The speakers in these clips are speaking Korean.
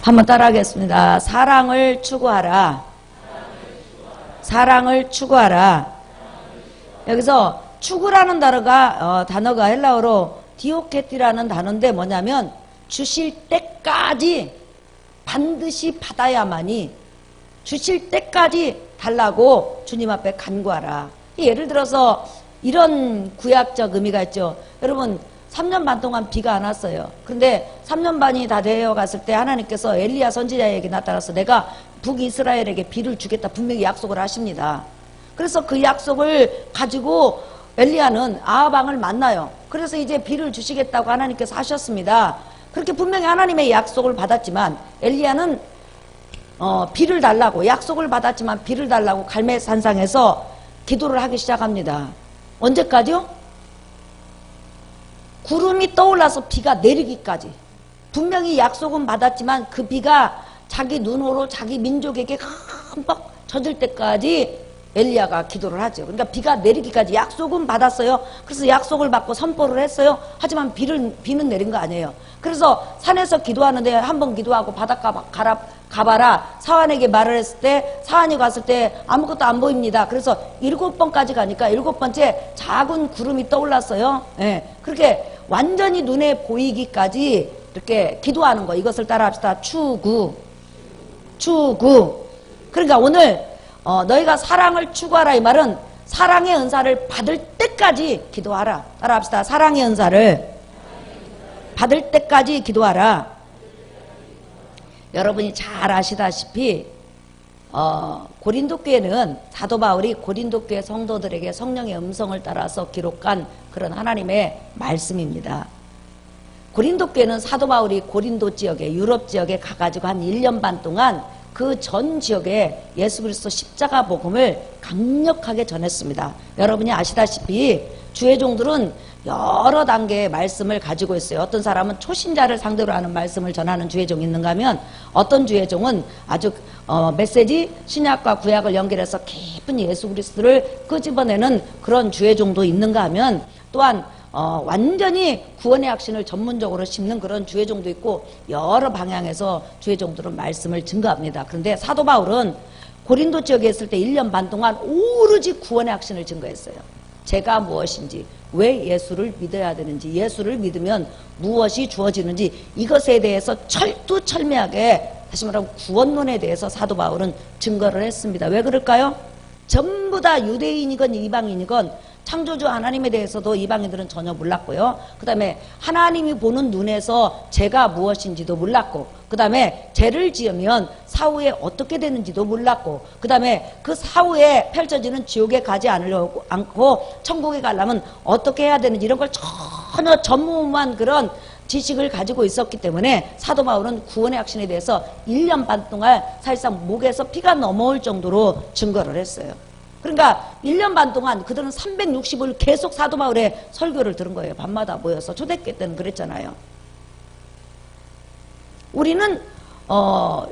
한번 따라하겠습니다. 사랑을 추구하라. 사랑을 추구하라. 여기서 추구라는 단어가 헬라어로 디오케티라는 단어인데 뭐냐면 주실 때까지 반드시 받아야만이, 주실 때까지 달라고 주님 앞에 간구하라. 예를 들어서 이런 구약적 의미가 있죠. 여러분 3년 반 동안 비가 안 왔어요. 그런데 3년 반이 다 되어 갔을 때 하나님께서 엘리야 선지자에게 나타나서 내가 북이스라엘에게 비를 주겠다 분명히 약속을 하십니다. 그래서 그 약속을 가지고 엘리야는 아합 왕을 만나요. 그래서 이제 비를 주시겠다고 하나님께서 하셨습니다. 그렇게 분명히 하나님의 약속을 받았지만 엘리야는 비를 달라고, 약속을 받았지만 비를 달라고 갈멜산상에서 기도를 하기 시작합니다. 언제까지요? 구름이 떠올라서 비가 내리기까지. 분명히 약속은 받았지만 그 비가 자기 눈으로 자기 민족에게 흠뻑 젖을 때까지 엘리야가 기도를 하죠. 그러니까 비가 내리기까지 약속은 받았어요. 그래서 약속을 받고 선포를 했어요. 하지만 비는 내린 거 아니에요. 그래서 산에서 기도하는데 한 번 기도하고 바닷가 가봐라. 사환에게 말을 했을 때 사환이 갔을 때 아무것도 안 보입니다. 그래서 7번까지 가니까 7번째 작은 구름이 떠올랐어요. 예, 그렇게 완전히 눈에 보이기까지 이렇게 기도하는 거. 이것을 따라합시다. 추구. 그러니까 오늘 너희가 사랑을 추구하라 이 말은 사랑의 은사를 받을 때까지 기도하라. 따라합시다. 사랑의 은사를 받을 때까지 기도하라. 여러분이 잘 아시다시피 고린도 교회는 사도 바울이 고린도 교회 성도들에게 성령의 음성을 따라서 기록한 그런 하나님의 말씀입니다. 고린도 교회는 사도 바울이 고린도 지역에, 유럽 지역에 가가지고 한 1년 반 동안 그 전 지역에 예수 그리스도 십자가 복음을 강력하게 전했습니다. 여러분이 아시다시피 주의 종들은 여러 단계의 말씀을 가지고 있어요. 어떤 사람은 초신자를 상대로 하는 말씀을 전하는 주의 종이 있는가 하면 어떤 주의 종은 아주 메시지 신약과 구약을 연결해서 깊은 예수 그리스도를 끄집어내는 그런 주의 종도 있는가 하면 또한 완전히 구원의 확신을 전문적으로 심는 그런 주의 종도 있고 여러 방향에서 주의 종들은 말씀을 증거합니다. 그런데 사도 바울은 고린도 지역에 있을 때 1년 반 동안 오로지 구원의 확신을 증거했어요. 제가 무엇인지, 왜 예수를 믿어야 되는지, 예수를 믿으면 무엇이 주어지는지 이것에 대해서 철두철미하게, 다시 말하면 구원론에 대해서 사도 바울은 증거를 했습니다. 왜 그럴까요? 전부 다 유대인이건 이방인이건 창조주 하나님에 대해서도 이방인들은 전혀 몰랐고요. 그 다음에 하나님이 보는 눈에서 죄가 무엇인지도 몰랐고, 그 다음에 죄를 지으면 사후에 어떻게 되는지도 몰랐고, 그 다음에 그 사후에 펼쳐지는 지옥에 가지 않고 천국에 가려면 어떻게 해야 되는지 이런 걸 전혀 전무후무한 그런 지식을 가지고 있었기 때문에 사도 바울은 구원의 확신에 대해서 1년 반 동안 사실상 목에서 피가 넘어올 정도로 증거를 했어요. 그러니까 1년 반 동안 그들은 360일 계속 사도 바울의 설교를 들은 거예요. 밤마다 모여서. 초대교 때는 그랬잖아요. 우리는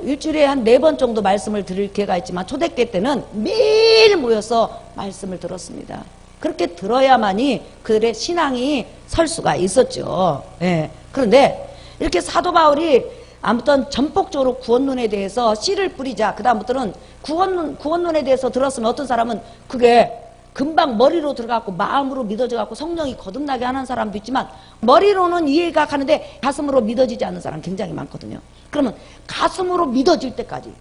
일주일에 한 4번 정도 말씀을 들을 기회가 있지만 초대교 때는 매일 모여서 말씀을 들었습니다. 그렇게 들어야만이 그들의 신앙이 설 수가 있었죠. 예. 그런데 이렇게 사도 바울이 아무튼 전폭적으로 구원론에 대해서 씨를 뿌리자. 그 다음부터는 구원론에 대해서 들었으면 어떤 사람은 그게 금방 머리로 들어가고 마음으로 믿어져갖고 성령이 거듭나게 하는 사람도 있지만 머리로는 이해가 가는데 가슴으로 믿어지지 않는 사람 굉장히 많거든요. 그러면 가슴으로 믿어질 때까지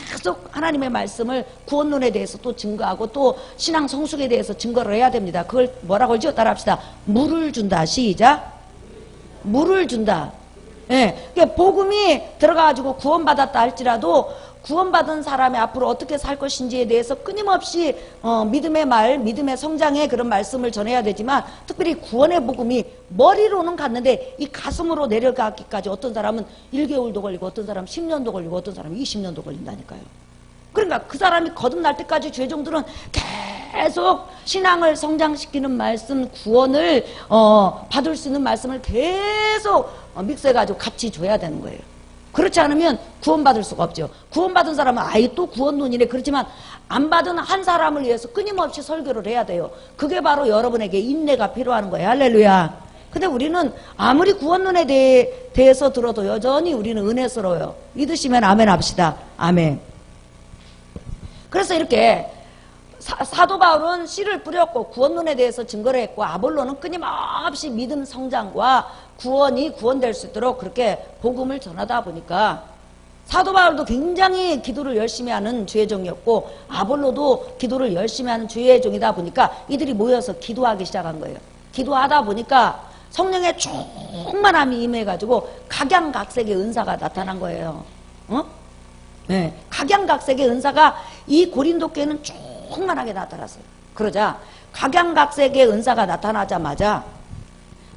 계속 하나님의 말씀을 구원론에 대해서 또 증거하고 또 신앙 성숙에 대해서 증거를 해야 됩니다. 그걸 뭐라고 하죠? 따라합시다. 물을 준다. 시작. 물을 준다. 예, 복음이 들어가가지고 구원받았다 할지라도 구원받은 사람이 앞으로 어떻게 살 것인지에 대해서 끊임없이 믿음의 말, 믿음의 성장의 그런 말씀을 전해야 되지만 특별히 구원의 복음이 머리로는 갔는데 이 가슴으로 내려가기까지 어떤 사람은 1개월도 걸리고 어떤 사람은 10년도 걸리고 어떤 사람은 20년도 걸린다니까요. 그러니까 그 사람이 거듭날 때까지 죄종들은 계속 신앙을 성장시키는 말씀, 구원을 받을 수 있는 말씀을 계속 믹스해가지고 같이 줘야 되는 거예요. 그렇지 않으면 구원받을 수가 없죠. 구원받은 사람은 아예 또 구원론이래. 그렇지만 안 받은 한 사람을 위해서 끊임없이 설교를 해야 돼요. 그게 바로 여러분에게 인내가 필요한 거예요. 할렐루야. 근데 우리는 아무리 구원론에 대해서 들어도 여전히 우리는 은혜스러워요. 믿으시면 아멘 합시다. 아멘. 그래서 이렇게 사도 바울은 씨를 뿌렸고 구원론에 대해서 증거를 했고, 아볼로는 끊임없이 믿음 성장과 구원될 수 있도록 그렇게 복음을 전하다 보니까 사도 바울도 굉장히 기도를 열심히 하는 주의 종이었고, 아볼로도 기도를 열심히 하는 주의 종이다 보니까 이들이 모여서 기도하기 시작한 거예요. 기도하다 보니까 성령의 충만함이 임해가지고 각양각색의 은사가 나타난 거예요. 네, 각양각색의 은사가 이 고린도 교회는 충만하게 나타났어요. 그러자 각양각색의 은사가 나타나자마자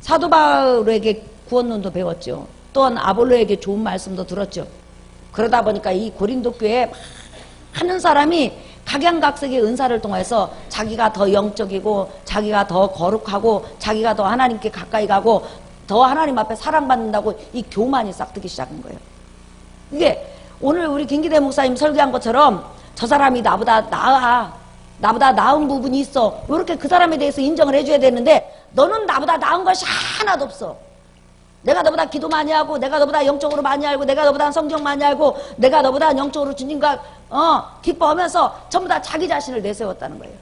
사도 바울에게 구원론도 배웠죠. 또한 아볼로에게 좋은 말씀도 들었죠. 그러다 보니까 이 고린도 교회에 많은 사람이 각양각색의 은사를 통해서 자기가 더 영적이고, 자기가 더 거룩하고, 자기가 더 하나님께 가까이 가고, 더 하나님 앞에 사랑받는다고 이 교만이 싹트기 시작한 거예요. 이게 오늘 우리 김기대 목사님 설교한 것처럼 저 사람이 나보다 나은 부분이 있어, 이렇게 그 사람에 대해서 인정을 해줘야 되는데, 너는 나보다 나은 것이 하나도 없어. 내가 너보다 기도 많이 하고, 내가 너보다 영적으로 많이 알고, 내가 너보다 성경 많이 알고, 내가 너보다 영적으로 주님과 기뻐하면서 전부 다 자기 자신을 내세웠다는 거예요.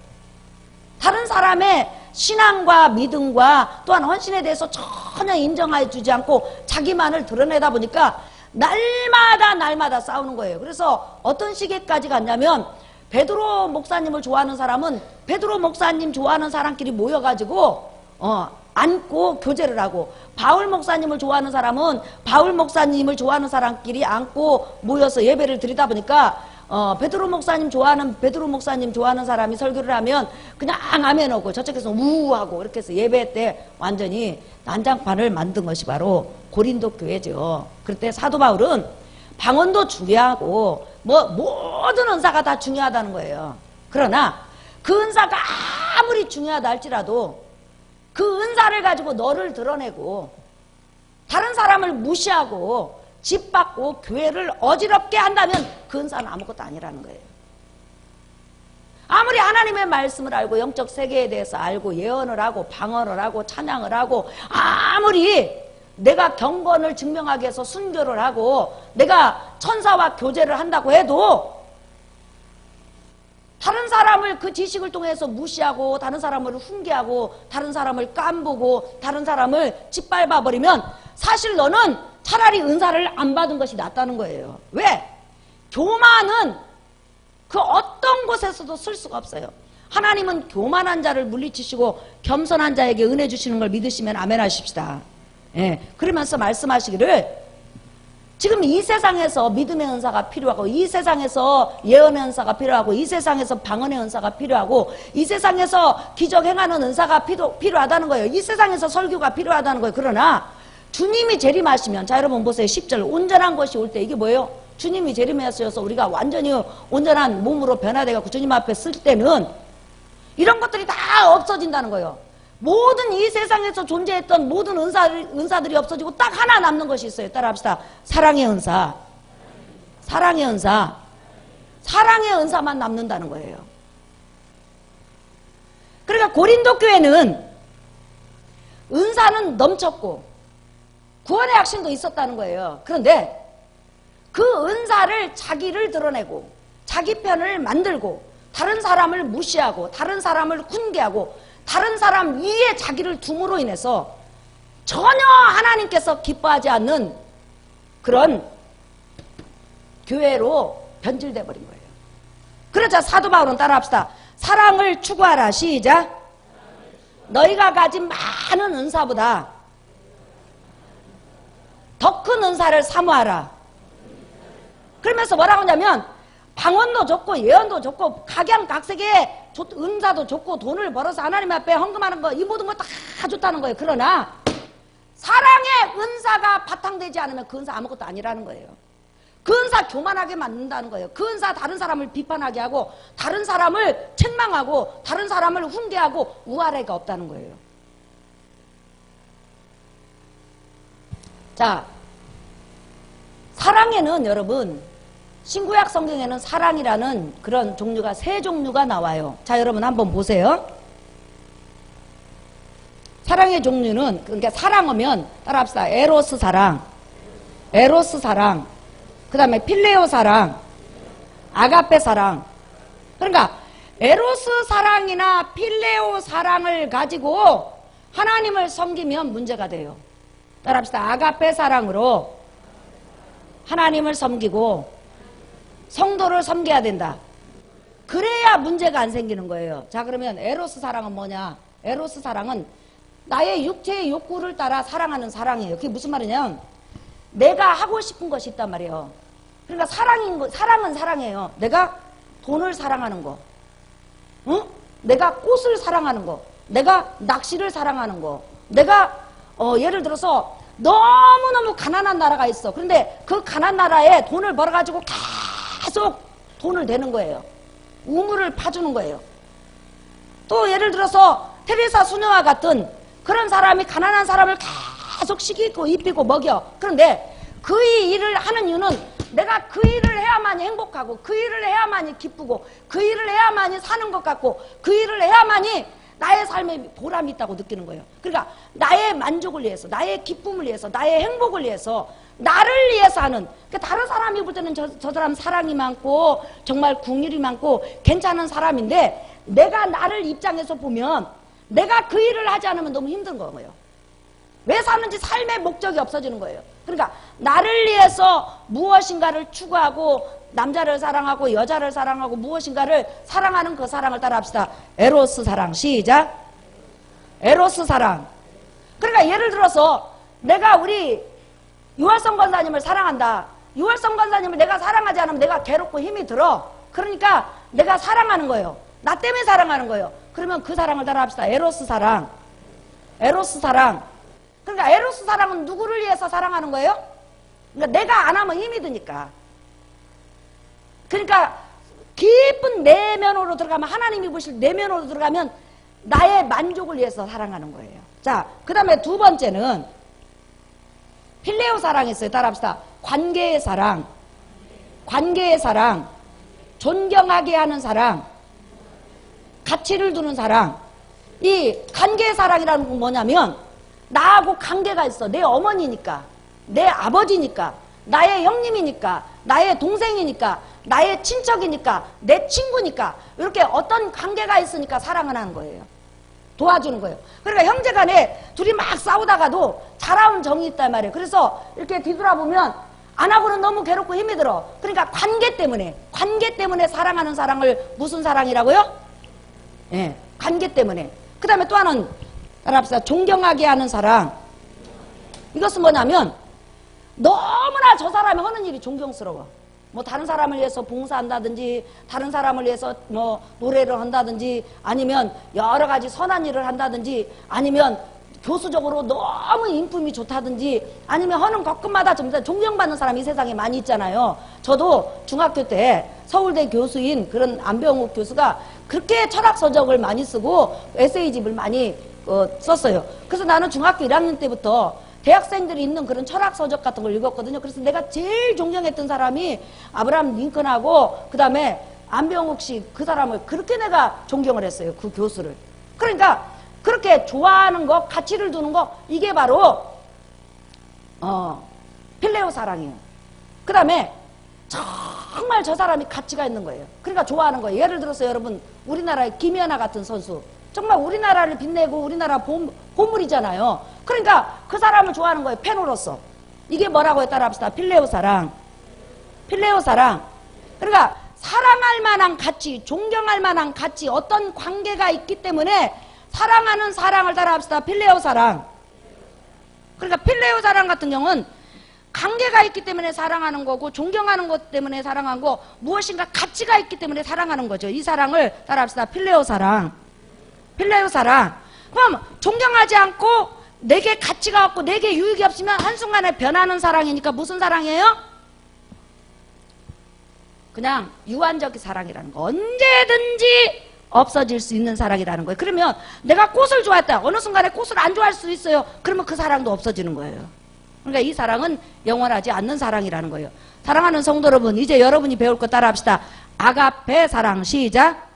다른 사람의 신앙과 믿음과 또한 헌신에 대해서 전혀 인정해 주지 않고 자기만을 드러내다 보니까 날마다 싸우는 거예요. 그래서 어떤 시기까지 갔냐면, 베드로 목사님을 좋아하는 사람은 베드로 목사님 좋아하는 사람끼리 모여가지고 앉고 교제를 하고, 바울 목사님을 좋아하는 사람은 바울 목사님을 좋아하는 사람끼리 앉고 모여서 예배를 드리다 보니까 베드로 목사님 좋아하는 사람이 설교를 하면 그냥 아멘 하고 저쪽에서 우하고 이렇게 해서 예배 때 완전히 난장판을 만든 것이 바로 고린도 교회죠. 그때 사도 바울은 방언도 중요하고 모든 은사가 다 중요하다는 거예요. 그러나 그 은사가 아무리 중요하다 할지라도 그 은사를 가지고 너를 드러내고 다른 사람을 무시하고 짓밟고 교회를 어지럽게 한다면 그 은사는 아무것도 아니라는 거예요. 아무리 하나님의 말씀을 알고 영적 세계에 대해서 알고 예언을 하고 방언을 하고 찬양을 하고, 아무리 내가 경건을 증명하기 위해서 순교를 하고 내가 천사와 교제를 한다고 해도 다른 사람을 그 지식을 통해서 무시하고, 다른 사람을 훈계하고, 다른 사람을 깐보고, 다른 사람을 짓밟아 버리면 사실 너는 차라리 은사를 안 받은 것이 낫다는 거예요. 왜? 교만은 그 어떤 곳에서도 쓸 수가 없어요. 하나님은 교만한 자를 물리치시고 겸손한 자에게 은혜 주시는 걸 믿으시면 아멘 하십시다. 예, 그러면서 말씀하시기를, 지금 이 세상에서 믿음의 은사가 필요하고, 이 세상에서 예언의 은사가 필요하고, 이 세상에서 방언의 은사가 필요하고, 이 세상에서 기적 행하는 은사가 필요하다는 거예요. 이 세상에서 설교가 필요하다는 거예요. 그러나 주님이 재림하시면, 자 여러분 보세요. 10절 온전한 것이 올 때, 이게 뭐예요? 주님이 재림하셔서 우리가 완전히 온전한 몸으로 변화되고 주님 앞에 쓸 때는 이런 것들이 다 없어진다는 거예요. 모든 이 세상에서 존재했던 모든 은사들이 없어지고 딱 하나 남는 것이 있어요. 따라합시다. 사랑의 은사. 사랑의 은사. 사랑의 은사만 남는다는 거예요. 그러니까 고린도 교회는 은사는 넘쳤고 구원의 확신도 있었다는 거예요. 그런데 그 은사를 자기를 드러내고 자기 편을 만들고 다른 사람을 무시하고 다른 사람을 훈계하고 다른 사람 위에 자기를 둠으로 인해서 전혀 하나님께서 기뻐하지 않는 그런 교회로 변질돼 버린 거예요. 그러자 사도 바울은 따라합시다. 사랑을 추구하라. 시작. 너희가 가진 많은 은사보다 더 큰 은사를 사모하라. 그러면서 뭐라고 하냐면 방언도 좋고 예언도 좋고 각양각색의 은사도 좋고 돈을 벌어서 하나님 앞에 헌금하는 거, 이 모든 거 다 좋다는 거예요. 그러나 사랑의 은사가 바탕되지 않으면 그 은사 아무것도 아니라는 거예요. 그 은사 교만하게 만든다는 거예요. 그 은사 다른 사람을 비판하게 하고 다른 사람을 책망하고 다른 사람을 훈계하고 우아래가 없다는 거예요. 자, 사랑에는 여러분 신구약 성경에는 사랑이라는 그런 종류가 세 종류가 나와요. 자, 여러분 한번 보세요. 사랑의 종류는, 그러니까 사랑하면 따라합시다. 에로스 사랑, 에로스 사랑, 그 다음에 필레오 사랑, 아가페 사랑. 그러니까 에로스 사랑이나 필레오 사랑을 가지고 하나님을 섬기면 문제가 돼요. 따라합시다. 아가페 사랑으로 하나님을 섬기고 성도를 섬겨야 된다. 그래야 문제가 안 생기는 거예요. 자, 그러면 에로스 사랑은 뭐냐? 에로스 사랑은 나의 육체의 욕구를 따라 사랑하는 사랑이에요. 그게 무슨 말이냐면 내가 하고 싶은 것이 있단 말이에요. 그러니까 사랑은 사랑이에요. 내가 돈을 사랑하는 거, 응? 내가 꽃을 사랑하는 거, 내가 낚시를 사랑하는 거, 내가 예를 들어서 너무너무 가난한 나라가 있어. 그런데 그 가난한 나라에 돈을 벌어가지고 계속 돈을 대는 거예요. 우물을 파주는 거예요. 또 예를 들어서 테레사 수녀와 같은 그런 사람이 가난한 사람을 계속 시키고 입히고 먹여. 그런데 그 일을 하는 이유는 내가 그 일을 해야만이 행복하고 그 일을 해야만이 기쁘고 그 일을 해야만이 사는 것 같고 그 일을 해야만이 나의 삶에 보람이 있다고 느끼는 거예요. 그러니까 나의 만족을 위해서, 나의 기쁨을 위해서, 나의 행복을 위해서, 나를 위해서 하는. 그러니까 다른 사람이 볼 때는 저 사람 사랑이 많고 정말 궁일이 많고 괜찮은 사람인데 내가 나를 입장에서 보면 내가 그 일을 하지 않으면 너무 힘든 거예요. 왜 사는지 삶의 목적이 없어지는 거예요. 그러니까 나를 위해서 무엇인가를 추구하고 남자를 사랑하고 여자를 사랑하고 무엇인가를 사랑하는 그 사랑을 따라합시다. 에로스 사랑. 시작. 에로스 사랑. 그러니까 예를 들어서 내가 우리 유월성 권사님을 사랑한다. 유월성 권사님을 내가 사랑하지 않으면 내가 괴롭고 힘이 들어. 그러니까 내가 사랑하는 거예요. 나 때문에 사랑하는 거예요. 그러면 그 사랑을 따라합시다. 에로스 사랑. 에로스 사랑. 그러니까 에로스 사랑은 누구를 위해서 사랑하는 거예요? 그러니까 내가 안 하면 힘이 드니까. 그러니까 깊은 내면으로 들어가면, 하나님이 보실 내면으로 들어가면 나의 만족을 위해서 사랑하는 거예요. 자, 그 다음에 두 번째는 필레오 사랑이 있어요. 따라합시다. 관계의 사랑, 관계의 사랑, 존경하게 하는 사랑, 가치를 두는 사랑. 이 관계의 사랑이라는 건 뭐냐면 나하고 관계가 있어. 내 어머니니까, 내 아버지니까, 나의 형님이니까, 나의 동생이니까, 나의 친척이니까, 내 친구니까, 이렇게 어떤 관계가 있으니까 사랑을 하는 거예요. 도와주는 거예요. 그러니까 형제간에 둘이 막 싸우다가도 자라온 정이 있단 말이에요. 그래서 이렇게 뒤돌아보면 안 하고는 너무 괴롭고 힘이 들어. 그러니까 관계 때문에 사랑하는 사랑을 무슨 사랑이라고요? 예, 관계 때문에. 그 다음에 또 하나는 따라합시다. 존경하게 하는 사랑. 이것은 뭐냐면 너무나 저 사람이 하는 일이 존경스러워. 뭐 다른 사람을 위해서 봉사한다든지, 다른 사람을 위해서 뭐 노래를 한다든지, 아니면 여러 가지 선한 일을 한다든지, 아니면 교수적으로 너무 인품이 좋다든지, 아니면 하는 것마다 전부 존경받는 사람이 이 세상에 많이 있잖아요. 저도 중학교 때 서울대 교수인 그런 안병욱 교수가 그렇게 철학서적을 많이 쓰고 에세이집을 많이 썼어요. 그래서 나는 중학교 1학년 때부터 대학생들이 있는 그런 철학서적 같은 걸 읽었거든요. 그래서 내가 제일 존경했던 사람이 아브라함 링컨하고 그 다음에 안병욱 씨, 그 사람을 그렇게 내가 존경을 했어요. 그 교수를. 그러니까 그렇게 좋아하는 거, 가치를 두는 거, 이게 바로 필레오 사랑이에요. 그 다음에 정말 저 사람이 가치가 있는 거예요. 그러니까 좋아하는 거예요. 예를 들어서 여러분, 우리나라의 김연아 같은 선수, 정말 우리나라를 빛내고 우리나라 보물이잖아요. 그러니까 그 사람을 좋아하는 거예요. 팬으로서. 이게 뭐라고요? 따라합시다. 필레오 사랑. 필레오 사랑. 그러니까 사랑할 만한 가치, 존경할 만한 가치, 어떤 관계가 있기 때문에 사랑하는 사랑을 따라합시다. 필레오 사랑. 그러니까 필레오 사랑 같은 경우는 관계가 있기 때문에 사랑하는 거고, 존경하는 것 때문에 사랑하는 거, 무엇인가 가치가 있기 때문에 사랑하는 거죠. 이 사랑을 따라합시다. 필레오 사랑. 필레오 사랑. 그럼 존경하지 않고 내게 가치가 없고 내게 유익이 없으면 한순간에 변하는 사랑이니까 무슨 사랑이에요? 그냥 유한적인 사랑이라는 거. 언제든지 없어질 수 있는 사랑이라는 거예요. 그러면 내가 꽃을 좋아했다. 어느 순간에 꽃을 안 좋아할 수 있어요. 그러면 그 사랑도 없어지는 거예요. 그러니까 이 사랑은 영원하지 않는 사랑이라는 거예요. 사랑하는 성도 여러분, 이제 여러분이 배울 거 따라합시다. 아가페 사랑. 시작.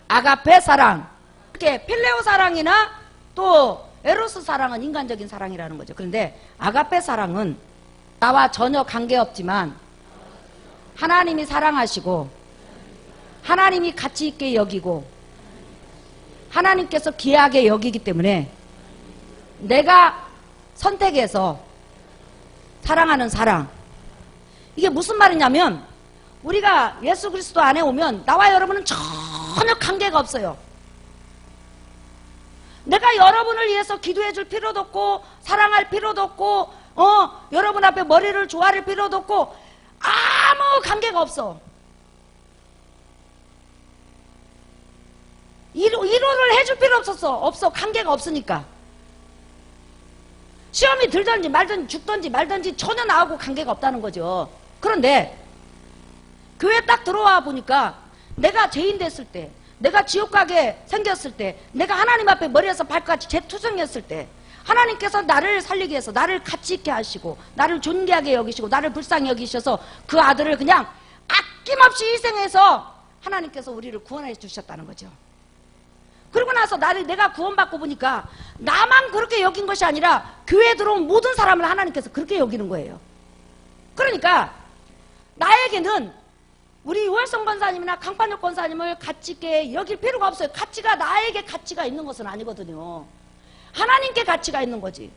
아가페 사랑. 이렇게 필레오 사랑이나 또 에로스 사랑은 인간적인 사랑이라는 거죠. 그런데 아가페 사랑은 나와 전혀 관계없지만 하나님이 사랑하시고 하나님이 가치 있게 여기고 하나님께서 귀하게 여기기 때문에 내가 선택해서 사랑하는 사랑. 이게 무슨 말이냐면 우리가 예수 그리스도 안에 오면 나와 여러분은 전혀 관계가 없어요. 내가 여러분을 위해서 기도해 줄 필요도 없고 사랑할 필요도 없고 여러분 앞에 머리를 조아릴 필요도 없고 아무 관계가 없어. 위로를 해줄 필요 없어. 관계가 없으니까. 시험이 들든지 말든지 죽든지 말든지 전혀 나하고 관계가 없다는 거죠. 그런데 교회 딱 들어와 보니까 내가 죄인 됐을 때, 내가 지옥 가게 생겼을 때, 내가 하나님 앞에 머리에서 발까지 재투성이었을 때 하나님께서 나를 살리기 위해서 나를 가치 있게 하시고 나를 존귀하게 여기시고 나를 불쌍히 여기셔서 그 아들을 그냥 아낌없이 희생해서 하나님께서 우리를 구원해 주셨다는 거죠. 그러고 나서 내가 구원받고 보니까 나만 그렇게 여긴 것이 아니라 교회에 들어온 모든 사람을 하나님께서 그렇게 여기는 거예요. 그러니까 나에게는 우리 유월성 권사님이나 강판혁 권사님을 가치 있게 여길 필요가 없어요. 가치가 나에게 가치가 있는 것은 아니거든요. 하나님께 가치가 있는 거지.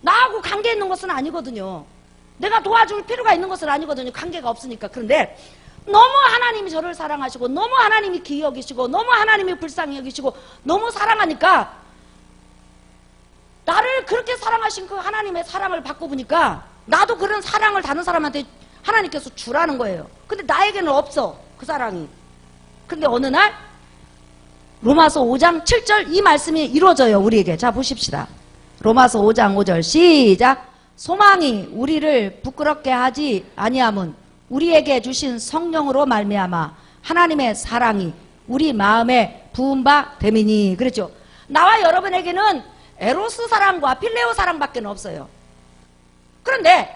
나하고 관계 있는 것은 아니거든요. 내가 도와줄 필요가 있는 것은 아니거든요. 관계가 없으니까. 그런데 너무 하나님이 저를 사랑하시고 너무 하나님이 귀히 여기시고 너무 하나님이 불쌍히 여기시고 너무 사랑하니까 나를 그렇게 사랑하신 그 하나님의 사랑을 받고 보니까 나도 그런 사랑을 다른 사람한테 하나님께서 주라는 거예요. 근데 나에게는 없어, 그 사랑이. 근데 어느 날 로마서 5장 7절 이 말씀이 이루어져요, 우리에게. 자, 보십시다. 로마서 5장 5절 시작. 소망이 우리를 부끄럽게 하지 아니함은 우리에게 주신 성령으로 말미암아 하나님의 사랑이 우리 마음에 부은 바 됨이니. 그랬죠. 나와 여러분에게는 에로스 사랑과 필레오 사랑밖에 없어요. 그런데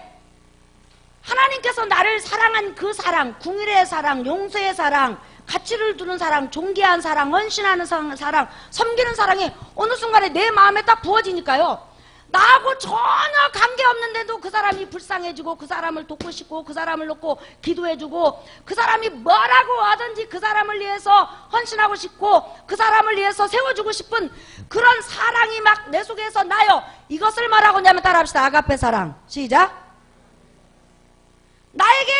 하나님께서 나를 사랑한 그 사랑, 궁일의 사랑, 용서의 사랑, 가치를 두는 사랑, 존귀한 사랑, 헌신하는 사랑, 섬기는 사랑이 어느 순간에 내 마음에 딱 부어지니까요, 나하고 전혀 관계없는데도 그 사람이 불쌍해지고 그 사람을 돕고 싶고 그 사람을 놓고 기도해주고 그 사람이 뭐라고 하든지 그 사람을 위해서 헌신하고 싶고 그 사람을 위해서 세워주고 싶은 그런 사랑이 막 내 속에서 나요. 이것을 뭐라고 하냐면 따라합시다. 아가페 사랑. 시작. 나에게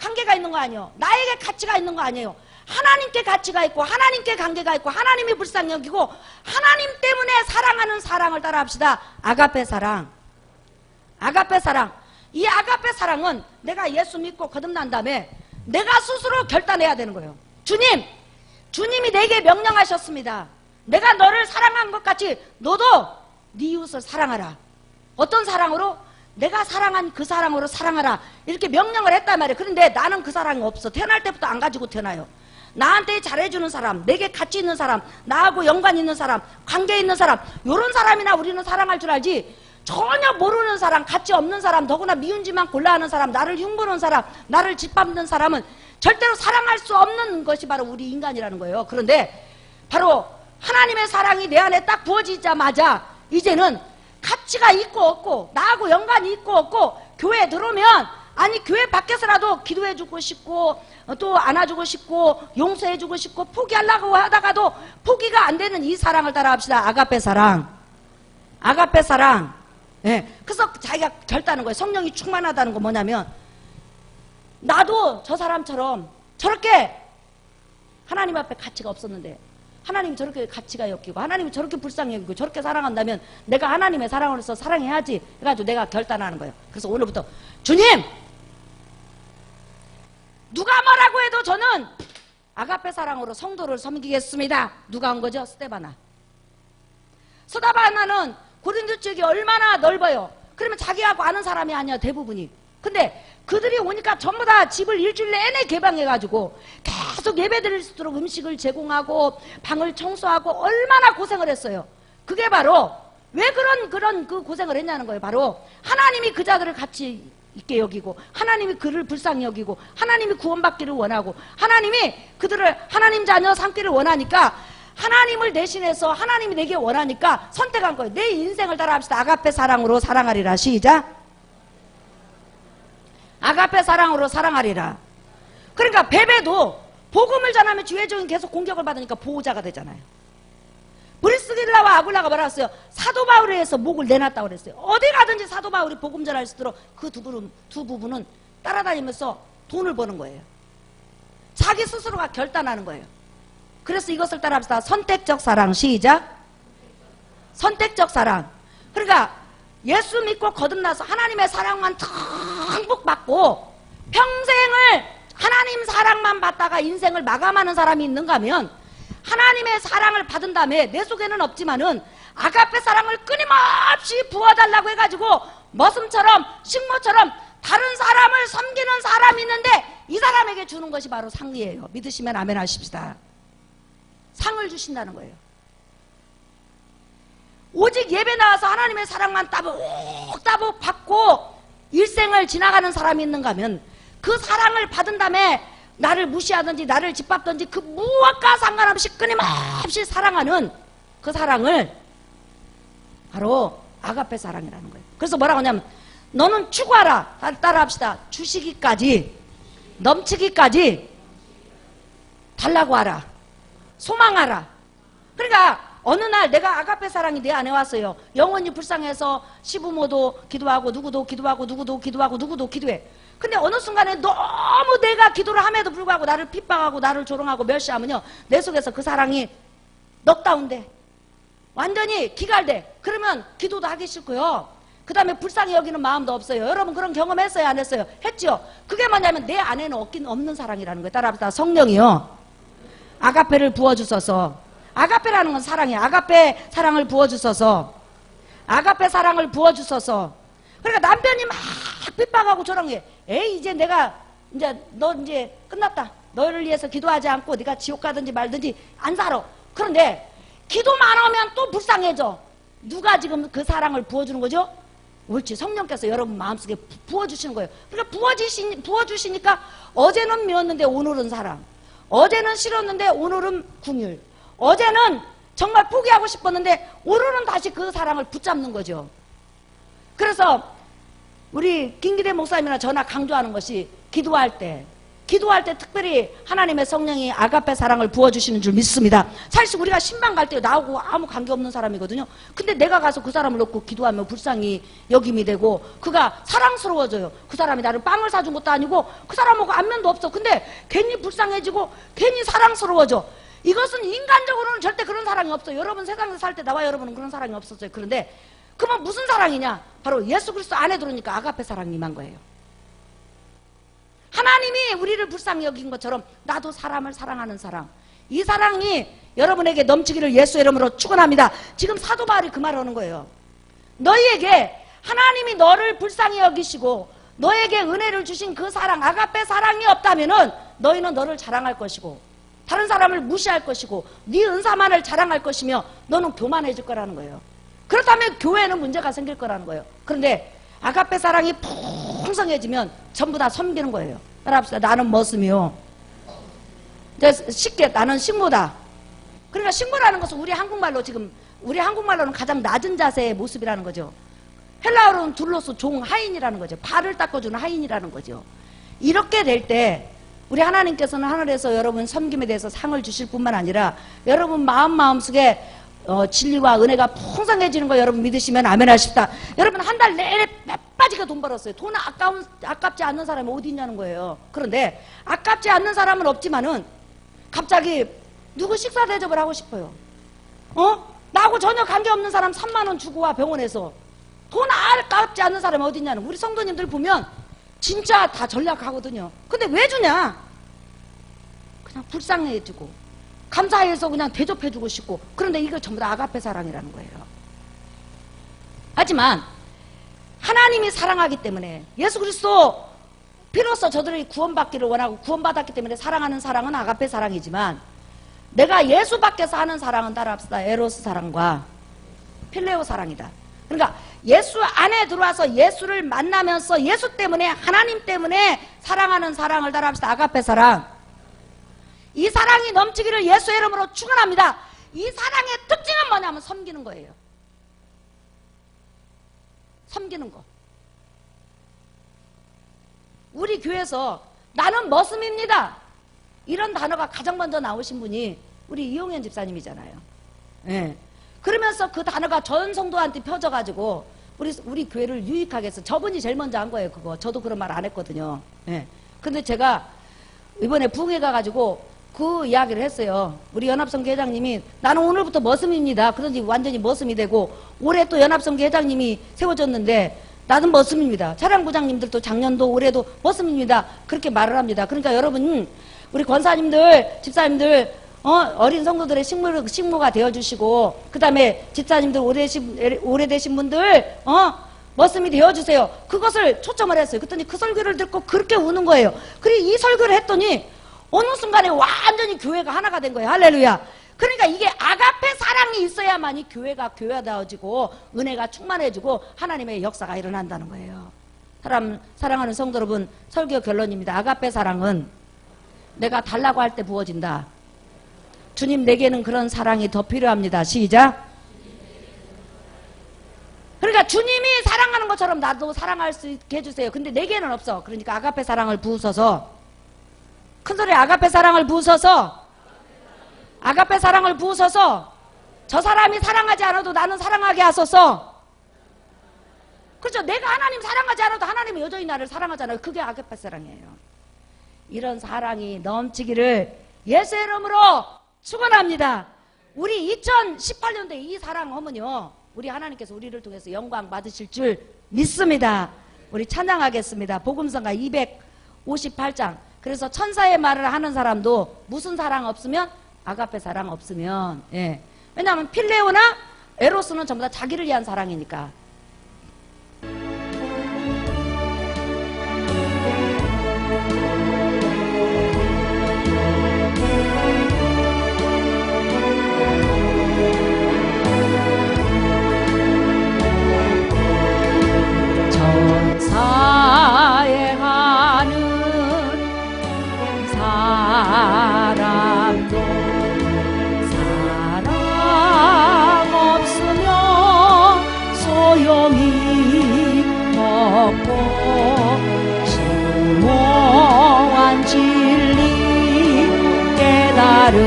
관계가 있는 거 아니에요. 나에게 가치가 있는 거 아니에요. 하나님께 가치가 있고 하나님께 관계가 있고 하나님이 불쌍히 여기고 하나님 때문에 사랑하는 사랑을 따라합시다. 아가페 사랑. 아가페 사랑. 이 아가페 사랑은 내가 예수 믿고 거듭난 다음에 내가 스스로 결단해야 되는 거예요. 주님이 내게 명령하셨습니다. 내가 너를 사랑한 것 같이 너도 네 이웃을 사랑하라. 어떤 사랑으로? 내가 사랑한 그 사랑으로 사랑하라. 이렇게 명령을 했단 말이에요. 그런데 나는 그 사랑이 없어. 태어날 때부터 안 가지고 태어나요. 나한테 잘해주는 사람, 내게 가치 있는 사람, 나하고 연관 있는 사람, 관계 있는 사람, 이런 사람이나 우리는 사랑할 줄 알지, 전혀 모르는 사람, 가치 없는 사람, 더구나 미운지만 골라하는 사람, 나를 흉보는 사람, 나를 짓밟는 사람은 절대로 사랑할 수 없는 것이 바로 우리 인간이라는 거예요. 그런데 바로 하나님의 사랑이 내 안에 딱 부어지자마자 이제는 가치가 있고 없고 나하고 연관이 있고 없고 교회에 들어오면 아니 교회 밖에서라도 기도해주고 싶고 또 안아주고 싶고 용서해주고 싶고 포기하려고 하다가도 포기가 안 되는 이 사랑을 따라합시다. 아가페 사랑. 아가페 사랑. 예. 그래서 자기가 결단하는 거예요. 성령이 충만하다는 거 뭐냐면 나도 저 사람처럼 저렇게 하나님 앞에 가치가 없었는데 하나님이 저렇게 가치가 엮이고 하나님이 저렇게 불쌍히 여기고 저렇게 사랑한다면 내가 하나님의 사랑으로서 사랑해야지 해가지고 내가 결단하는 거예요. 그래서 오늘부터 주님! 누가 뭐라고 해도 저는 아가페 사랑으로 성도를 섬기겠습니다. 누가 한 거죠? 스데바나. 스데바나는 고린도 쪽이 얼마나 넓어요. 그러면 자기하고 아는 사람이 아니야, 대부분이. 근데 그들이 오니까 전부 다 집을 일주일 내내 개방해가지고 계속 예배드릴 수 있도록 음식을 제공하고 방을 청소하고 얼마나 고생을 했어요. 그게 바로 왜 그런 그 고생을 했냐는 거예요. 바로 하나님이 그 자들을 같이 있게 여기고 하나님이 그를 불쌍히 여기고 하나님이 구원받기를 원하고 하나님이 그들을 하나님 자녀 삼기를 원하니까 하나님을 대신해서 하나님이 내게 원하니까 선택한 거예요. 내 인생을 따라합시다. 아가페 사랑으로 사랑하리라. 시작. 아가페 사랑으로 사랑하리라. 그러니까 베베도 복음을 전하면 주의적인 계속 공격을 받으니까 보호자가 되잖아요. 브리스길라와 아굴라가 뭐라 했어요? 사도 바울에 의해서 목을 내놨다고 그랬어요. 어디 가든지 사도 바울이 복음 전할 수 있도록 그 두 부부는 따라다니면서 돈을 버는 거예요. 자기 스스로가 결단하는 거예요. 그래서 이것을 따라합시다. 선택적 사랑. 시작. 선택적 사랑. 그러니까 예수 믿고 거듭나서 하나님의 사랑만 듬뿍 받고 평생을 하나님 사랑만 받다가 인생을 마감하는 사람이 있는가 하면, 하나님의 사랑을 받은 다음에 내 속에는 없지만은 아가페 사랑을 끊임없이 부어달라고 해가지고 머슴처럼 식모처럼 다른 사람을 섬기는 사람이 있는데 이 사람에게 주는 것이 바로 상이에요. 믿으시면 아멘 하십시다. 상을 주신다는 거예요. 오직 예배 나와서 하나님의 사랑만 따복 받고 일생을 지나가는 사람이 있는가 하면, 그 사랑을 받은 다음에 나를 무시하든지 나를 짓밟든지 그 무엇과 상관없이 끊임없이 사랑하는 그 사랑을 바로 아가페 사랑이라는 거예요. 그래서 뭐라고 하냐면, 너는 추구하라. 따라합시다. 주시기까지, 넘치기까지 달라고 하라. 소망하라. 그러니까 어느 날 내가 아가페 사랑이 내 안에 왔어요. 영혼이 불쌍해서 시부모도 기도하고 누구도 기도하고 누구도 기도하고 누구도 기도해. 근데 어느 순간에 너무 내가 기도를 함에도 불구하고 나를 핍박하고 나를 조롱하고 멸시하면요, 내 속에서 그 사랑이 넉다운돼. 완전히 기갈돼. 그러면 기도도 하기 싫고요, 그 다음에 불쌍히 여기는 마음도 없어요. 여러분 그런 경험했어요? 안 했어요? 했죠? 그게 뭐냐면 내 안에는 없는 사랑이라는 거예요. 따라합시다. 성령이요, 아가페를 부어주소서. 아가페라는 건 사랑이에요. 아가페 사랑을 부어주소서. 아가페 사랑을 부어주소서. 그러니까 남편이 막 핍박하고 조롱해. 에이, 이제 내가 너 이제 끝났다. 너를 위해서 기도하지 않고 네가 지옥 가든지 말든지 안 살아. 그런데 기도만 하면 또 불쌍해져. 누가 지금 그 사랑을 부어주는 거죠? 옳지, 성령께서 여러분 마음속에 부어주시는 거예요. 그러니까 부어주시니까 어제는 미웠는데 오늘은 사랑, 어제는 싫었는데 오늘은 궁율, 어제는 정말 포기하고 싶었는데 오늘은 다시 그 사랑을 붙잡는 거죠. 그래서 우리 김기대 목사님이나 저나 강조하는 것이, 기도할 때 특별히 하나님의 성령이 아가페 사랑을 부어주시는 줄 믿습니다. 사실 우리가 신방 갈 때 나오고 아무 관계없는 사람이거든요. 근데 내가 가서 그 사람을 놓고 기도하면 불쌍히 여김이 되고 그가 사랑스러워져요. 그 사람이 나를 빵을 사준 것도 아니고 그 사람하고 안면도 없어. 근데 괜히 불쌍해지고 괜히 사랑스러워져. 이것은 인간적으로는 절대 그런 사랑이 없어요. 여러분 세상에서 살 때 나와 여러분은 그런 사랑이 없었어요. 그런데 그러면 무슨 사랑이냐? 바로 예수 그리스도 안에 들어오니까 아가페 사랑이 임한 거예요. 하나님이 우리를 불쌍히 여긴 것처럼 나도 사람을 사랑하는 사랑, 이 사랑이 여러분에게 넘치기를 예수의 이름으로 축원합니다. 지금 사도 바울이 그 말을 하는 거예요. 너희에게 하나님이 너를 불쌍히 여기시고 너에게 은혜를 주신 그 사랑, 아가페 사랑이 없다면은 너희는 너를 자랑할 것이고 다른 사람을 무시할 것이고 네 은사만을 자랑할 것이며 너는 교만해질 거라는 거예요. 그렇다면 교회에는 문제가 생길 거라는 거예요. 그런데 아가페 사랑이 풍성해지면 전부 다 섬기는 거예요. 따라합시다. 나는 머슴이요. 쉽게 나는 식모다. 그러니까 식모라는 것은 우리 한국말로는 가장 낮은 자세의 모습이라는 거죠. 헬라어로는 둘로서 종, 하인이라는 거죠. 발을 닦아주는 하인이라는 거죠. 이렇게 될 때 우리 하나님께서는 하늘에서 여러분 섬김에 대해서 상을 주실 뿐만 아니라 여러분 마음속에 진리와 은혜가 풍성해지는 거 여러분 믿으시면 아멘 하십시다. 여러분 한 달 내내 빼빠지게 돈 벌었어요. 돈 아깝지 않는 사람이 어디 있냐는 거예요. 그런데 아깝지 않는 사람은 없지만은 갑자기 누구 식사 대접을 하고 싶어요. 나하고 전혀 관계없는 사람 3만 원 주고 와 병원에서. 돈 아깝지 않는 사람이 어디 있냐는. 우리 성도님들 보면 진짜 다 전략하거든요. 근데 왜 주냐? 그냥 불쌍해지고 감사해서 그냥 대접해주고 싶고. 그런데 이거 전부 다 아가페 사랑이라는 거예요. 하지만 하나님이 사랑하기 때문에 예수 그리스도 피로써 저들이 구원받기를 원하고 구원받았기 때문에 사랑하는 사랑은 아가페 사랑이지만, 내가 예수 밖에서 하는 사랑은 따라합시다. 에로스 사랑과 필레오 사랑이다. 그러니까 예수 안에 들어와서 예수를 만나면서 예수 때문에, 하나님 때문에 사랑하는 사랑을 따라합시다. 아가페 사랑. 이 사랑이 넘치기를 예수의 이름으로 축원합니다. 이 사랑의 특징은 뭐냐면 섬기는 거예요. 섬기는 거. 우리 교회에서 나는 머슴입니다, 이런 단어가 가장 먼저 나오신 분이 우리 이용현 집사님이잖아요. 예. 그러면서 그 단어가 전 성도한테 펴져가지고 우리 교회를 유익하게 해서 저분이 제일 먼저 한 거예요. 그거 저도 그런 말 안 했거든요. 예. 근데 제가 이번에 부흥회 가가지고 그 이야기를 했어요. 우리 연합성교 회장님이 나는 오늘부터 머슴입니다. 그런지 완전히 머슴이 되고, 올해 또 연합성교 회장님이 세워졌는데 나는 머슴입니다. 차량부장님들도 작년도 올해도 머슴입니다, 그렇게 말을 합니다. 그러니까 여러분, 우리 권사님들, 집사님들, 어린 성도들의 식모가 되어주시고, 그 다음에 집사님들 오래되신 분들, 머슴이 되어주세요. 그것을 초점을 했어요. 그랬더니 그 설교를 듣고 그렇게 우는 거예요. 그리고 이 설교를 했더니 어느 순간에 완전히 교회가 하나가 된 거예요. 할렐루야. 그러니까 이게 아가페 사랑이 있어야만이 교회가 교회다워지고 은혜가 충만해지고 하나님의 역사가 일어난다는 거예요. 사랑하는 성도 여러분, 설교 결론입니다. 아가페 사랑은 내가 달라고 할 때 부어진다. 주님, 내게는 그런 사랑이 더 필요합니다. 시작. 그러니까 주님이 사랑하는 것처럼 나도 사랑할 수 있게 해주세요. 근데 내게는 없어. 그러니까 아가페 사랑을 부으소서. 큰소리, 아가페 사랑을 부으소서. 아가페 사랑을 부으소서. 저 사람이 사랑하지 않아도 나는 사랑하게 하소서. 그렇죠. 내가 하나님 사랑하지 않아도 하나님이 여전히 나를 사랑하잖아요. 그게 아가페 사랑이에요. 이런 사랑이 넘치기를 예수의 이름으로 축원합니다. 우리 2018년도에 이 사랑하면요, 우리 하나님께서 우리를 통해서 영광 받으실 줄 믿습니다. 우리 찬양하겠습니다. 복음성가 258장. 그래서 천사의 말을 하는 사람도 무슨 사랑 없으면, 아가페 사랑 없으면, 예. 왜냐하면 필레오나 에로스는 전부 다 자기를 위한 사랑이니까. 사해하는 사람도 사랑 없으면 소용이 없고, 심오한 진리 깨달은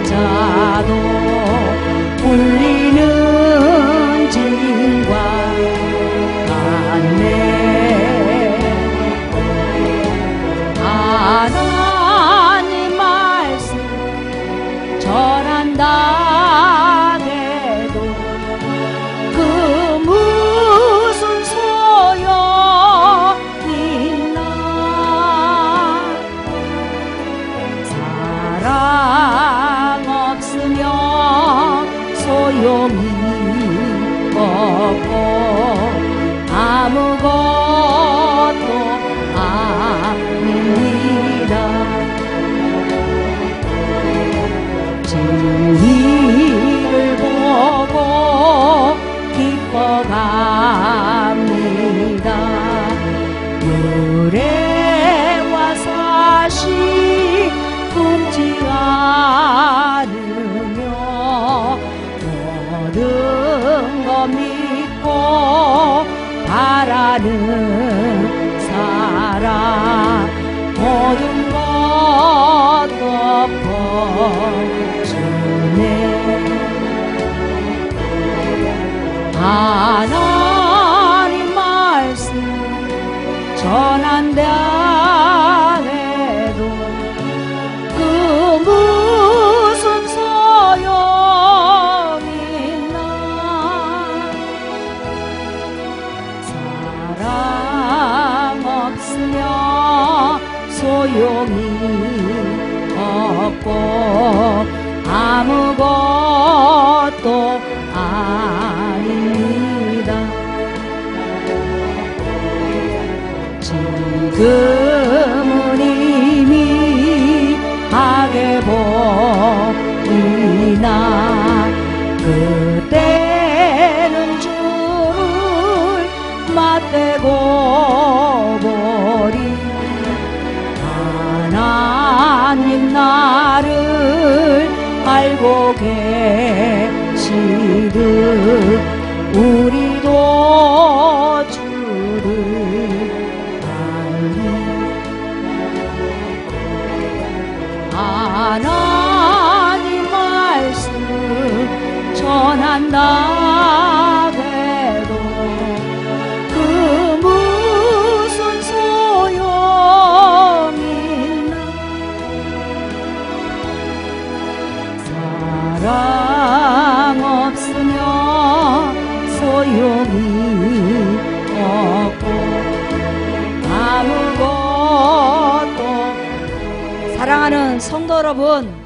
자도 울리는 진과 하나님 말씀 전한다 해도 그 무슨 소용 있나. 사랑 없으면 소용이 없고 아무것도 아닙니다. 진리를 보고 기뻐갑니다. 유래와 사실 품지 않으며 모든 것 믿고 바라는 사랑, 모든 것 덮어주네. 하나님 말씀 전한다 해도 그 무슨 소용 있나. 사랑 없으면 소용이 없고 아무것도 아닙니다. 지금은 이미 하게 보이나 그때는 주를 맞대고 보리. 하나님 나를 알고 사랑 없으면 소용이 없고 아무것도. 사랑하는 성도 여러분,